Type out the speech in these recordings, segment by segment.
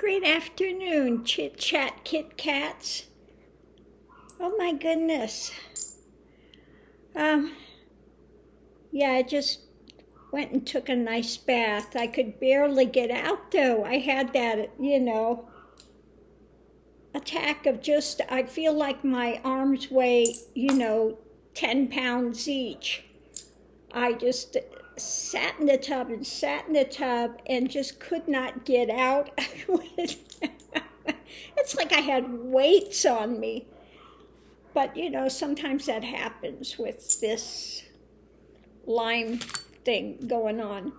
great afternoon, Chit Chat Kit Kats. Oh my goodness. Yeah, I just went and took a nice bath. I could barely get out though. I had that, attack of just, I feel like my arms weigh, 10 pounds each. I just sat in the tub and just could not get out. It's like I had weights on me. But, sometimes that happens with this Lyme thing going on.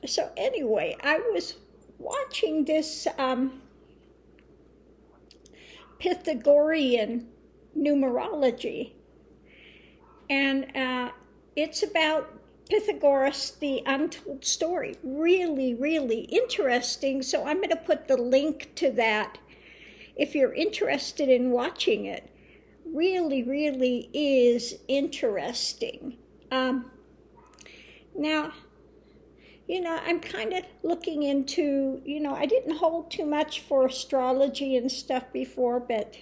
So anyway, I was watching this Pythagorean numerology. And it's about Pythagoras, the untold story. Really, really interesting. So I'm going to put the link to that if you're interested in watching it. Really, really is interesting. Now, I'm kind of looking into, I didn't hold too much for astrology and stuff before, but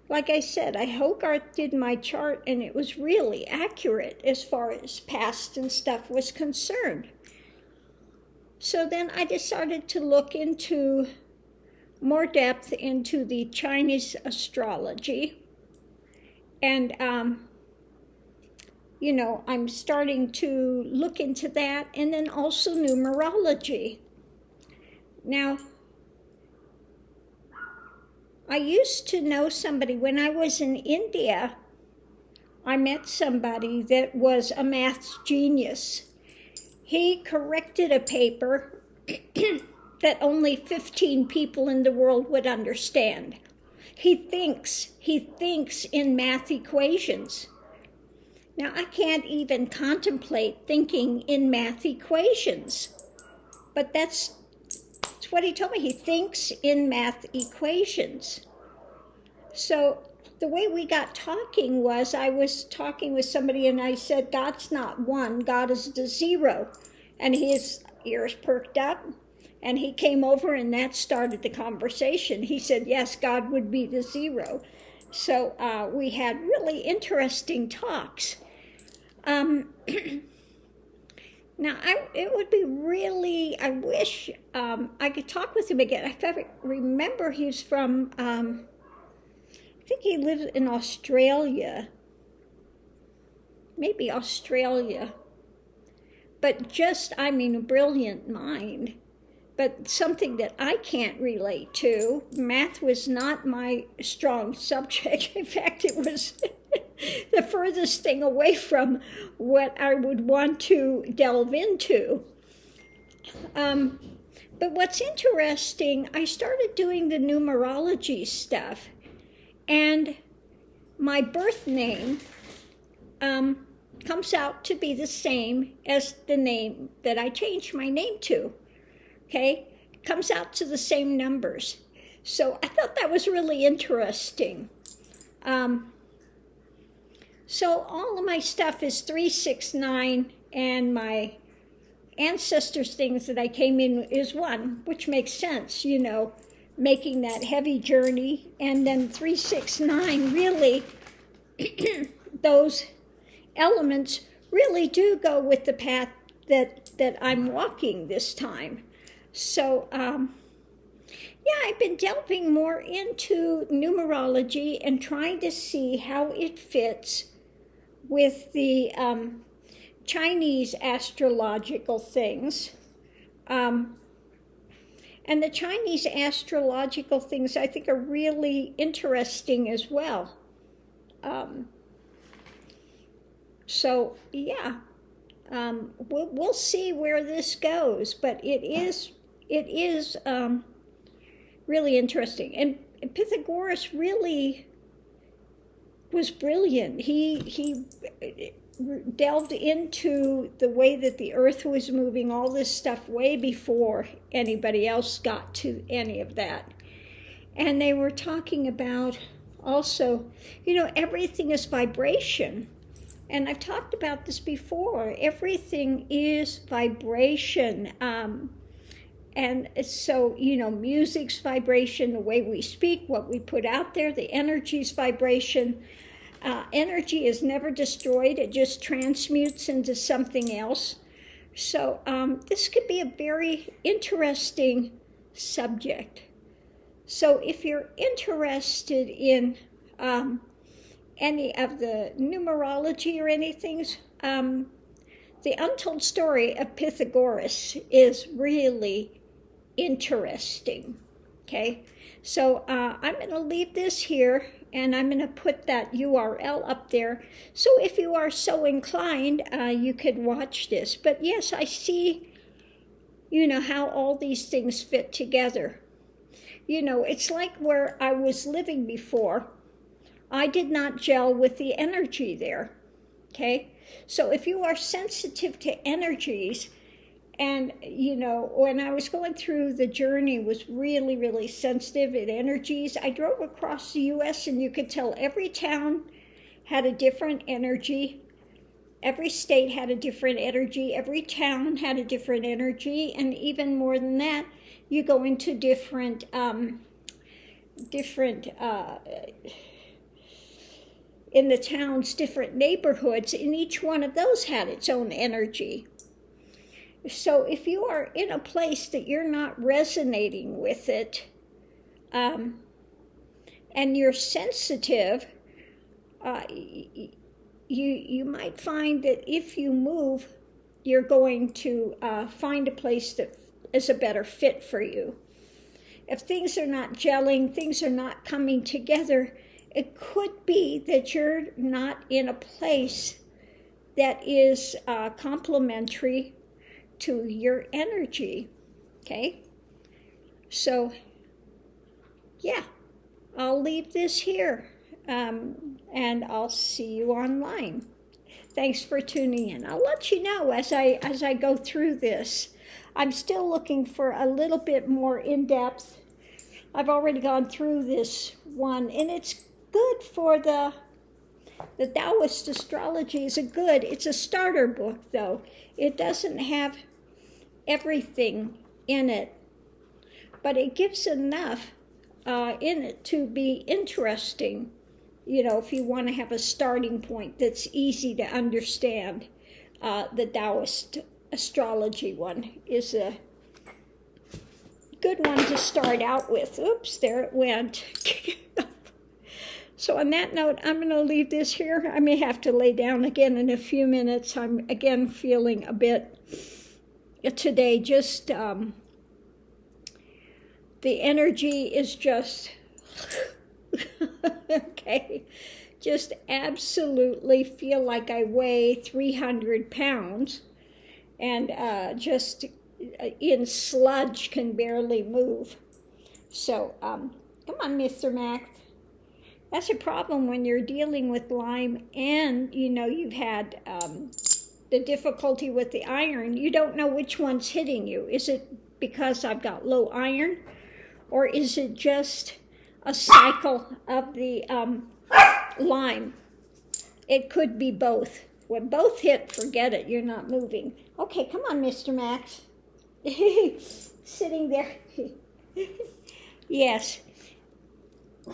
like I said, I Hogarth did my chart and it was really accurate as far as past and stuff was concerned. So then I decided to look into more depth into the Chinese astrology. And, I'm starting to look into that, and then also numerology. Now, I used to know somebody when I was in India. I met somebody that was a math genius. He corrected a paper that only 15 people in the world would understand. He thinks in math equations. Now, I can't even contemplate thinking in math equations, but that's what he told me. He thinks in math equations. So the way we got talking was, I was talking with somebody and I said, God's not one, God is the zero. And his ears perked up and he came over and that started the conversation. He said, yes, God would be the zero. So we had really interesting talks. Now, it would be really, I wish I could talk with him again. I remember he's from, I think he lives in Australia. Maybe Australia. But just, a brilliant mind. But something that I can't relate to. Math was not my strong subject. In fact, it was the furthest thing away from what I would want to delve into. But what's interesting, I started doing the numerology stuff, and my birth name comes out to be the same as the name that I changed my name to. Okay, comes out to the same numbers. So I thought that was really interesting. So all of my stuff is 369, and my ancestors' things that I came in is 1, which makes sense, making that heavy journey. And then 369, really, those elements really do go with the path that I'm walking this time. So, I've been delving more into numerology and trying to see how it fits with the Chinese astrological things. And the Chinese astrological things I think are really interesting as well. We'll see where this goes, but it is really interesting. And Pythagoras really was brilliant. He delved into the way that the earth was moving, all this stuff way before anybody else got to any of that. And they were talking about also, everything is vibration. And I've talked about this before. Everything is vibration. And so, music's vibration, the way we speak, what we put out there, the energy's vibration. Energy is never destroyed. It just transmutes into something else. So this could be a very interesting subject. So if you're interested in any of the numerology or anything, the untold story of Pythagoras is really interesting. Okay, so I'm going to leave this here, and I'm going to put that URL up there. So if you are so inclined, you could watch this. But yes, I see, how all these things fit together. It's like where I was living before. I did not gel with the energy there. Okay, so if you are sensitive to energies, and, when I was going through the journey, was really, really sensitive in energies. I drove across the U.S. and you could tell every town had a different energy. Every state had a different energy. Every town had a different energy. And even more than that, you go into different in the towns, different neighborhoods, and each one of those had its own energy. So if you are in a place that you're not resonating with it, and you're sensitive, you might find that if you move, you're going to find a place that is a better fit for you. If things are not gelling, things are not coming together, it could be that you're not in a place that is complementary to your energy. Okay? So, yeah, I'll leave this here, and I'll see you online. Thanks for tuning in. I'll let you know as I go through this. I'm still looking for a little bit more in-depth. I've already gone through this one, and it's good for the Taoist astrology is it's a starter book, though. It doesn't have everything in it, but it gives enough in it to be interesting, if you want to have a starting point that's easy to understand. The Taoist astrology one is a good one to start out with. Oops, there it went. So on that note, I'm going to leave this here. I may have to lay down again in a few minutes. I'm again feeling a bit today, just the energy is just, okay, just absolutely feel like I weigh 300 pounds and just in sludge can barely move. So come on, Mr. Max. That's a problem when you're dealing with Lyme and, you've had the difficulty with the iron. You don't know which one's hitting you. Is it because I've got low iron, or is it just a cycle of the Lyme? It could be both. When both hit, forget it. You're not moving. Okay, come on, Mr. Max. Sitting there. Yes.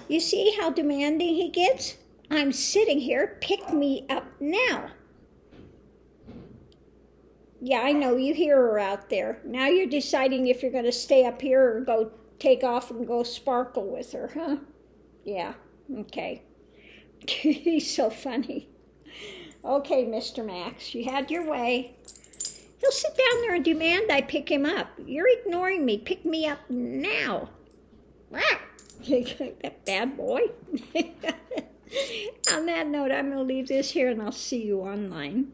You see how demanding he gets? I'm sitting here. Pick me up now. Yeah, I know. You hear her out there. Now you're deciding if you're going to stay up here or go take off and go sparkle with her, huh? Yeah, okay. He's so funny. Okay, Mr. Max, you had your way. He'll sit down there and demand I pick him up. You're ignoring me. Pick me up now. That bad boy. On that note, I'm going to leave this here, and I'll see you online.